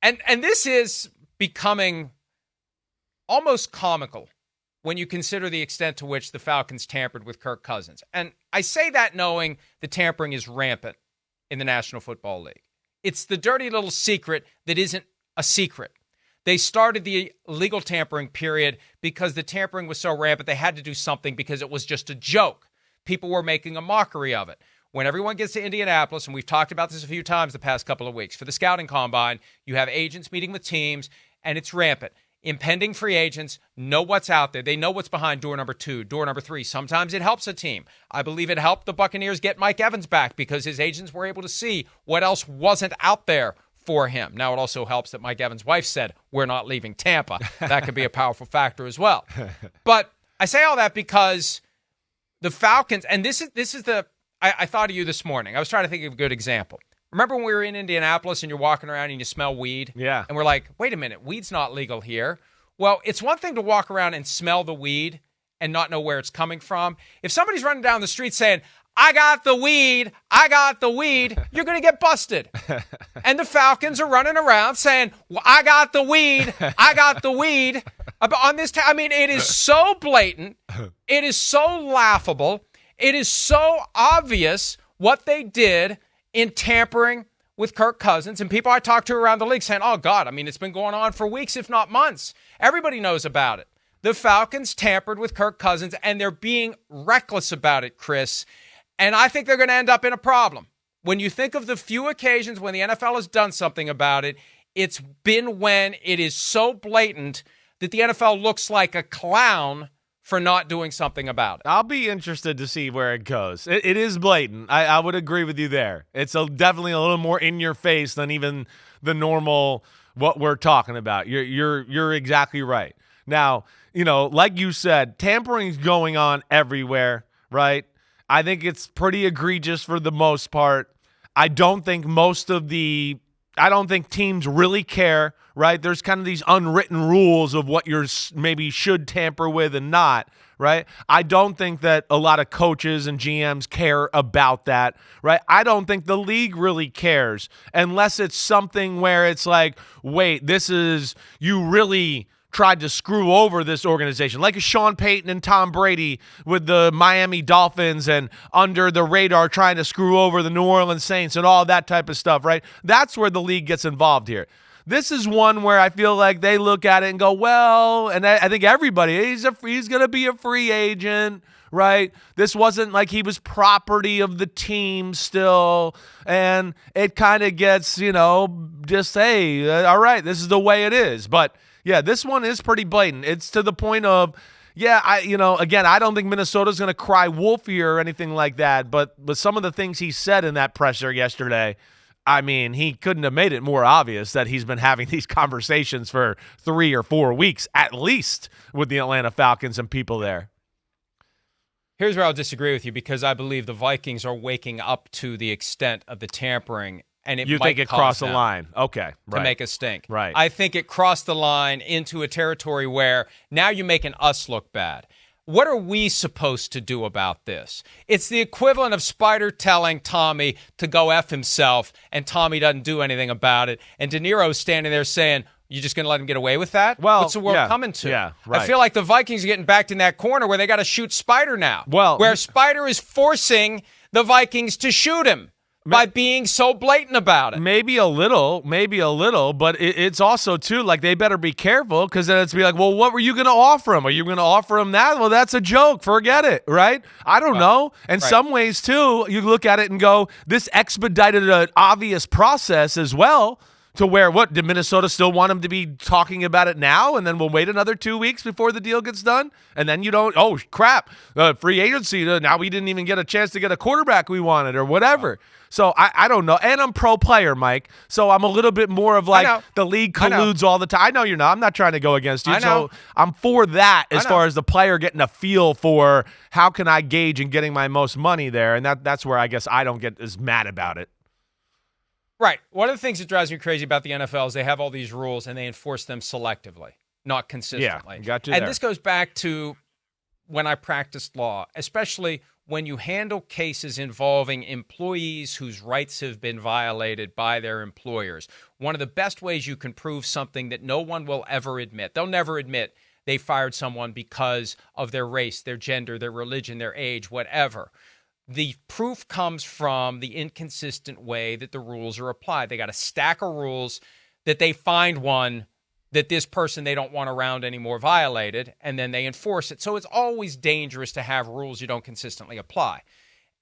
And this is becoming almost comical when you consider the extent to which the Falcons tampered with Kirk Cousins. And I say that knowing the tampering is rampant in the National Football League. It's the dirty little secret that isn't a secret. They started the legal tampering period because the tampering was so rampant they had to do something because it was just a joke. People were making a mockery of it. When everyone gets to Indianapolis, and we've talked about this a few times the past couple of weeks, for the scouting combine, you have agents meeting with teams, and it's rampant. Impending free agents know what's out there. They know what's behind door number 2, door number 3. Sometimes it helps a team. I believe it helped the Buccaneers get Mike Evans back because his agents were able to see what else wasn't out there for him. Now, it also helps that Mike Evans' wife said, we're not leaving Tampa. That could be a powerful factor as well. But I say all that because the Falcons, and this is the, I thought of you this morning. I was trying to think of a good example. Remember when we were in Indianapolis and you're walking around and you smell weed? Yeah. And we're like, wait a minute, weed's not legal here. Well, it's one thing to walk around and smell the weed and not know where it's coming from. If somebody's running down the street saying, I got the weed, you're going to get busted. And the Falcons are running around saying, well, I got the weed. On this I mean, it is so blatant. It is so laughable. It is so obvious what they did in tampering with Kirk Cousins. And people I talk to around the league saying, oh, God, I mean, it's been going on for weeks, if not months. Everybody knows about it. The Falcons tampered with Kirk Cousins, and they're being reckless about it, Chris. And I think they're going to end up in a problem. When you think of the few occasions when the NFL has done something about it, it's been when it is so blatant that the NFL looks like a clown for not doing something about it. I'll be interested to see where it goes. It is blatant. I would agree with you there. It's definitely a little more in your face than even the normal what we're talking about. You're exactly right. Now, like you said, tampering's going on everywhere, right? I think it's pretty egregious for the most part. I don't think teams really care, right? There's kind of these unwritten rules of what you maybe should tamper with and not, right? I don't think that a lot of coaches and GMs care about that, right? I don't think the league really cares unless it's something where it's like, wait, you really tried to screw over this organization, like a Sean Payton and Tom Brady with the Miami Dolphins and under the radar trying to screw over the New Orleans Saints and all that type of stuff, right? That's where the league gets involved here. This is one where I feel like they look at it and go, well, and I think everybody, he's going to be a free agent, right? This wasn't like he was property of the team still, and it kind of gets, just, hey, all right, this is the way it is. But yeah, this one is pretty blatant. It's to the point of, again, I don't think Minnesota's going to cry wolf here or anything like that, but with some of the things he said in that presser yesterday, I mean, he couldn't have made it more obvious that he's been having these conversations for 3 or 4 weeks at least with the Atlanta Falcons and people there. Here's where I'll disagree with you because I believe the Vikings are waking up to the extent of the tampering. And you think it crossed the line? Okay, right. To make a stink. Right. I think it crossed the line into a territory where now you're making us look bad. What are we supposed to do about this? It's the equivalent of Spider telling Tommy to go F himself, and Tommy doesn't do anything about it. And De Niro's standing there saying, you're just going to let him get away with that? Well, what's the world coming to? Yeah, right. I feel like the Vikings are getting backed in that corner where they got to shoot Spider now. Well, where Spider is forcing the Vikings to shoot him by being so blatant about it. Maybe a little, but it's also, too, like they better be careful because then it's be like, well, what were you going to offer him? Are you going to offer him that? Well, that's a joke. Forget it, right? I don't know. In some ways, too, you look at it and go, this expedited an obvious process as well. To where, what, did Minnesota still want him to be talking about it now? And then we'll wait another 2 weeks before the deal gets done? And then you don't, oh, crap, free agency, now we didn't even get a chance to get a quarterback we wanted or whatever. So I don't know. And I'm pro player, Mike. So I'm a little bit more of like the league colludes all the time. I know you're not. I'm not trying to go against you. So I'm for that as far as the player getting a feel for how can I gauge and getting my most money there. And that's where I guess I don't get as mad about it. Right. One of the things that drives me crazy about the NFL is they have all these rules and they enforce them selectively, not consistently. Yeah, got you And there. this goes back to when I practiced law, especially when you handle cases involving employees whose rights have been violated by their employers. One of the best ways you can prove something that no one will ever admit, they'll never admit they fired someone because of their race, their gender, their religion, their age, whatever. The proof comes from the inconsistent way that the rules are applied. They got a stack of rules that they find one that this person they don't want around anymore violated, and then they enforce it. So it's always dangerous to have rules you don't consistently apply.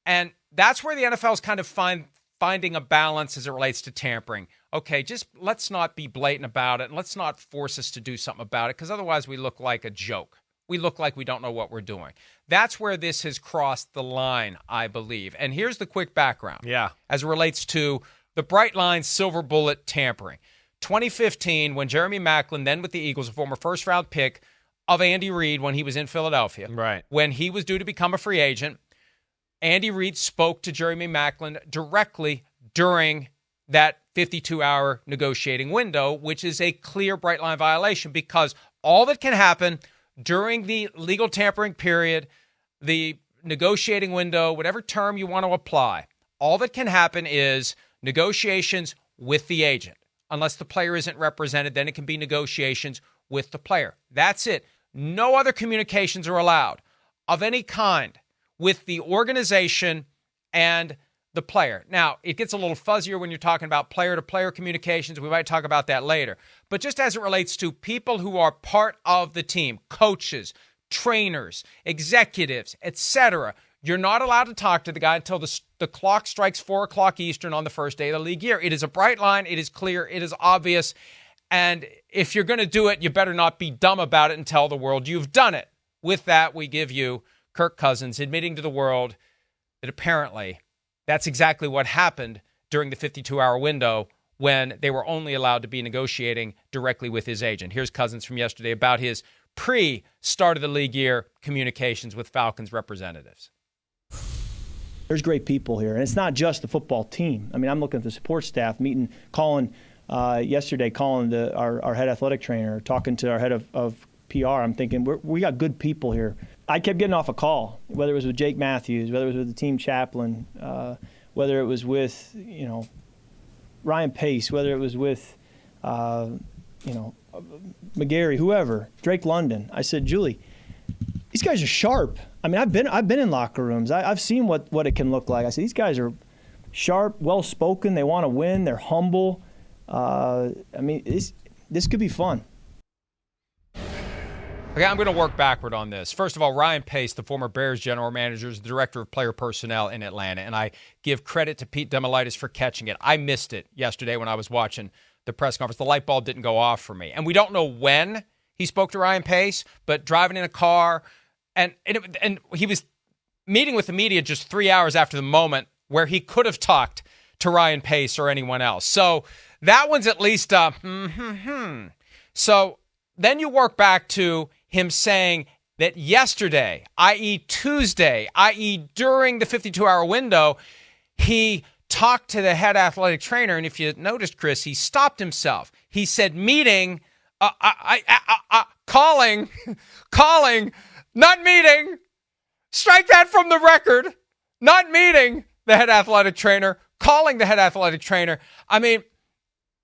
And that's where the NFL is kind of finding a balance as it relates to tampering. Okay, just let's not be blatant about it, and let's not force us to do something about it, because otherwise we look like a joke. We look like we don't know what we're doing. That's where this has crossed the line, I believe. And here's the quick background. Yeah. As it relates to the bright line silver bullet tampering. 2015, when Jeremy Maclin, then with the Eagles, a former first-round pick of Andy Reid when he was in Philadelphia, right, when he was due to become a free agent, Andy Reid spoke to Jeremy Maclin directly during that 52-hour negotiating window, which is a clear bright line violation, because all that can happen during the legal tampering period, the negotiating window, whatever term you want to apply, all that can happen is negotiations with the agent. Unless the player isn't represented, then it can be negotiations with the player. That's it. No other communications are allowed of any kind with the organization and the player. Now, it gets a little fuzzier when you're talking about player-to-player communications. We might talk about that later. But just as it relates to people who are part of the team, coaches, trainers, executives, etc., you're not allowed to talk to the guy until the clock strikes 4 o'clock Eastern on the first day of the league year. It is a bright line. It is clear. It is obvious. And if you're going to do it, you better not be dumb about it and tell the world you've done it. With that, we give you Kirk Cousins admitting to the world that apparently that's exactly what happened during the 52-hour window when they were only allowed to be negotiating directly with his agent. Here's Cousins from yesterday about his pre-start of the league year communications with Falcons representatives. There's great people here, and it's not just the football team. I mean, I'm looking at the support staff, yesterday, calling our head athletic trainer, talking to our head of PR. I'm thinking, we got good people here. I kept getting off a call, whether it was with Jake Matthews, whether it was with the team chaplain, whether it was with, Ryan Pace, whether it was with, McGarry, whoever, Drake London. I said, Julie, these guys are sharp. I mean, I've been in locker rooms. I've seen what it can look like. I said, these guys are sharp, well-spoken. They want to win. They're humble. This could be fun. Okay, I'm going to work backward on this. First of all, Ryan Pace, the former Bears general manager, is the director of player personnel in Atlanta, and I give credit to Pete Demolitis for catching it. I missed it yesterday when I was watching the press conference. The light bulb didn't go off for me. And we don't know when he spoke to Ryan Pace, but driving in a car, and he was meeting with the media just 3 hours after the moment where he could have talked to Ryan Pace or anyone else. So that one's at least So then you work back to him saying that yesterday, i.e. Tuesday, i.e. during the 52-hour window, he talked to the head athletic trainer. And if you noticed, Chris, he stopped himself. He said, calling, not meeting. Strike that from the record. Not meeting the head athletic trainer, calling the head athletic trainer. I mean,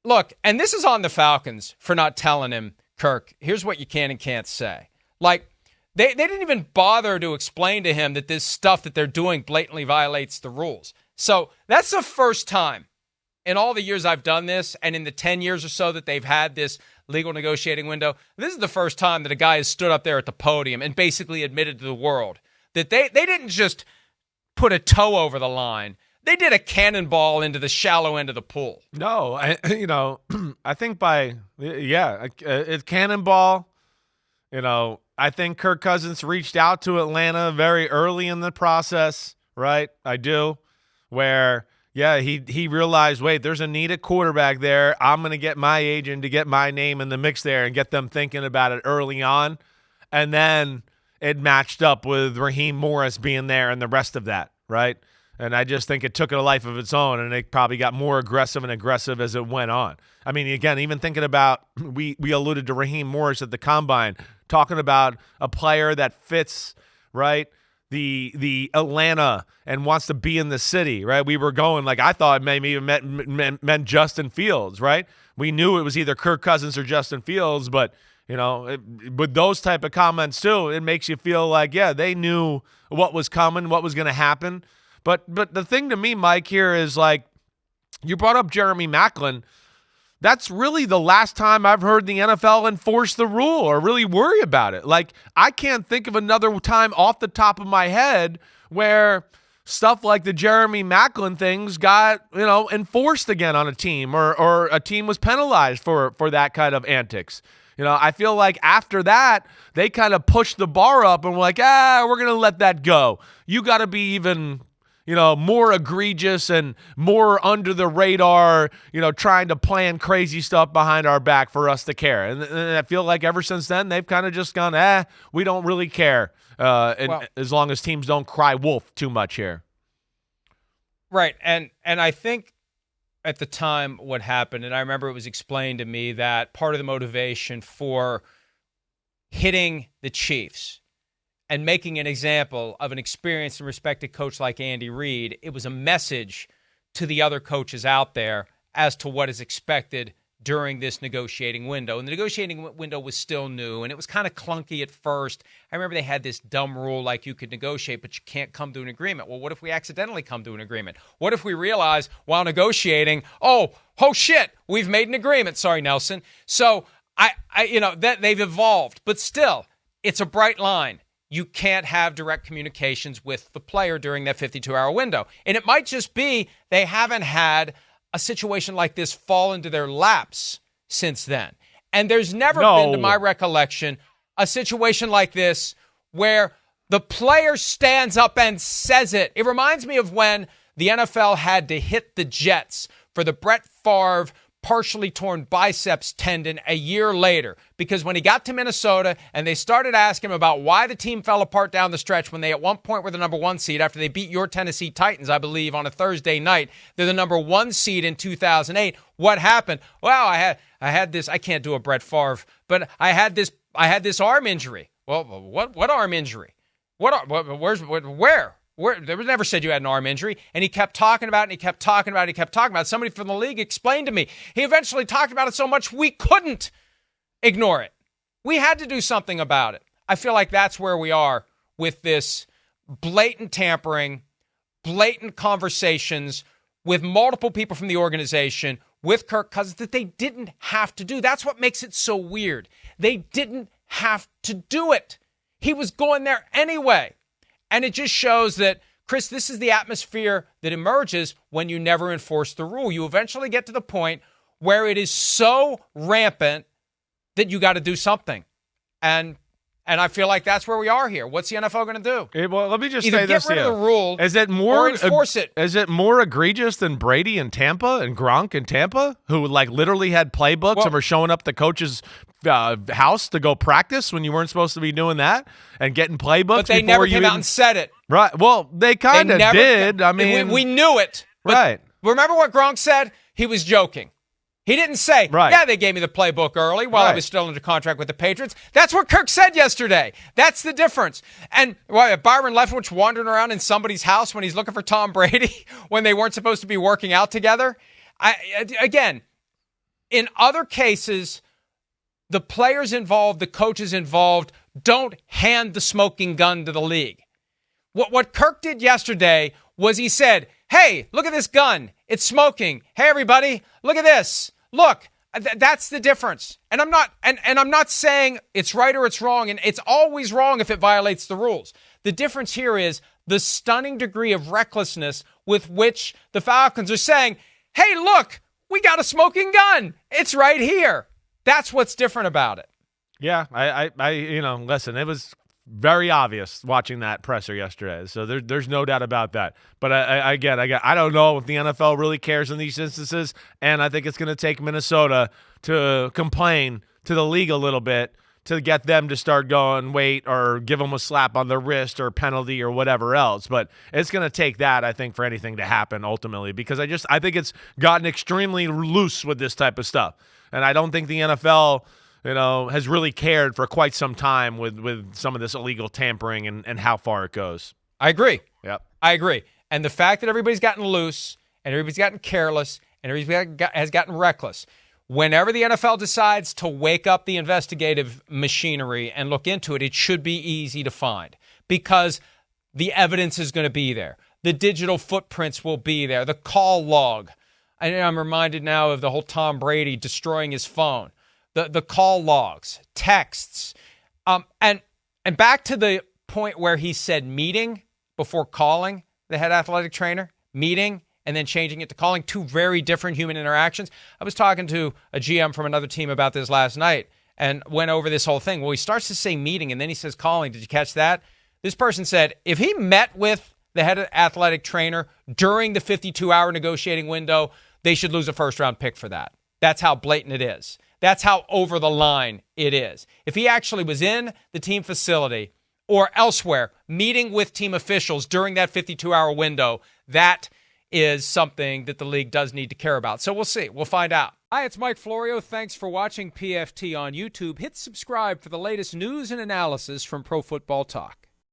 look, and this is on the Falcons for not telling him, Kirk, here's what you can and can't say. Like, they didn't even bother to explain to him that this stuff that they're doing blatantly violates the rules. So that's the first time in all the years I've done this, and in the 10 years or so that they've had this legal negotiating window, this is the first time that a guy has stood up there at the podium and basically admitted to the world that they didn't just put a toe over the line. They did a cannonball into the shallow end of the pool. No, I think it's cannonball. I think Kirk Cousins reached out to Atlanta very early in the process, right? I do, where he realized, wait, there's a needed quarterback there. I'm going to get my agent to get my name in the mix there and get them thinking about it early on, and then it matched up with Raheem Morris being there and the rest of that, right? And I just think it took a life of its own, and it probably got more aggressive and aggressive as it went on. I mean, again, even thinking about, we alluded to Raheem Morris at the Combine, talking about a player that fits right? The Atlanta and wants to be in the city, right? We were going like I thought it maybe meant Justin Fields, right? We knew it was either Kirk Cousins or Justin Fields, but with those type of comments too, it makes you feel like they knew what was coming, what was going to happen. But the thing to me, Mike, here is like you brought up Jeremy Maclin. That's really the last time I've heard the NFL enforce the rule or really worry about it. Like, I can't think of another time off the top of my head where stuff like the Jeremy Maclin things got, enforced again on a team or a team was penalized for that kind of antics. I feel like after that, they kind of pushed the bar up and were like, we're going to let that go. You got to be even more egregious and more under the radar, trying to plan crazy stuff behind our back for us to care. And I feel like ever since then, they've kind of just gone, we don't really care as long as teams don't cry wolf too much here. Right. And I think at the time what happened, and I remember it was explained to me that part of the motivation for hitting the Chiefs and making an example of an experienced and respected coach like Andy Reid, it was a message to the other coaches out there as to what is expected during this negotiating window. And the negotiating window was still new, and it was kind of clunky at first. I remember they had this dumb rule like you could negotiate, but you can't come to an agreement. Well, what if we accidentally come to an agreement? What if we realize while negotiating, oh shit, we've made an agreement. Sorry, Nelson. So that they've evolved, but still, it's a bright line. You can't have direct communications with the player during that 52-hour window. And it might just be they haven't had a situation like this fall into their laps since then. And there's never been, to my recollection, a situation like this where the player stands up and says it. It reminds me of when the NFL had to hit the Jets for the Brett Favre partially torn biceps tendon a year later, because when he got to Minnesota and they started asking him about why the team fell apart down the stretch when they at one point were the number 1 seed after they beat your Tennessee Titans, I believe, on a Thursday night. They're the number 1 seed in 2008. What happened? Well, I had this, I can't do a Brett Favre, but I had this arm injury. Well, what arm injury? Where? There was never said you had an arm injury. And he kept talking about it, and he kept talking about it, and he kept talking about it. Somebody from the league explained to me. He eventually talked about it so much we couldn't ignore it. We had to do something about it. I feel like that's where we are with this blatant tampering, blatant conversations with multiple people from the organization, with Kirk Cousins, that they didn't have to do. That's what makes it so weird. They didn't have to do it. He was going there anyway. And it just shows that, Chris, this is the atmosphere that emerges when you never enforce the rule. You eventually get to the point where it is so rampant that you got to do something. And I feel like that's where we are here. What's the NFL going to do? Well, let me just Either say this get rid of the rule or enforce it. Is it more egregious than Brady in Tampa and Gronk in Tampa, who literally had playbooks and were showing up the coach's house to go practice when you weren't supposed to be doing that and getting playbooks? But they never came out and said it. Right. Well, they kind of did. I mean, we knew it. Right. Remember what Gronk said? He was joking. He didn't say, they gave me the playbook early while I was still under contract with the Patriots. That's what Kirk said yesterday. That's the difference. And Byron Leftwich wandering around in somebody's house when he's looking for Tom Brady when they weren't supposed to be working out together. Again, in other cases, the players involved, the coaches involved, don't hand the smoking gun to the league. What Kirk did yesterday was he said, hey, look at this gun. It's smoking. Hey, everybody, look at this. Look, that's the difference. And I'm not saying it's right or it's wrong, and it's always wrong if it violates the rules. The difference here is the stunning degree of recklessness with which the Falcons are saying, hey, look, we got a smoking gun. It's right here. That's what's different about it. Yeah, listen, it was very obvious watching that presser yesterday. So there's no doubt about that. But I don't know if the NFL really cares in these instances, and I think it's going to take Minnesota to complain to the league a little bit to get them to start going, wait, or give them a slap on the wrist or penalty or whatever else. But it's going to take that, I think, for anything to happen ultimately, because I think it's gotten extremely loose with this type of stuff. And I don't think the NFL has really cared for quite some time with some of this illegal tampering and how far it goes. I agree. Yep. I agree. And the fact that everybody's gotten loose and everybody's gotten careless and everybody has gotten reckless. Whenever the NFL decides to wake up the investigative machinery and look into it, it should be easy to find because the evidence is going to be there. The digital footprints will be there. The call log. I'm reminded now of the whole Tom Brady destroying his phone. The call logs, texts. And back to the point where he said meeting before calling the head athletic trainer, meeting and then changing it to calling, two very different human interactions. I was talking to a GM from another team about this last night and went over this whole thing. Well, he starts to say meeting and then he says calling. Did you catch that? This person said if he met with the head athletic trainer during the 52-hour negotiating window, they should lose a first-round pick for that. That's how blatant it is. That's how over the line it is. If he actually was in the team facility or elsewhere meeting with team officials during that 52-hour window, that is something that the league does need to care about. So we'll see. We'll find out. Hi, it's Mike Florio. Thanks for watching PFT on YouTube. Hit subscribe for the latest news and analysis from Pro Football Talk.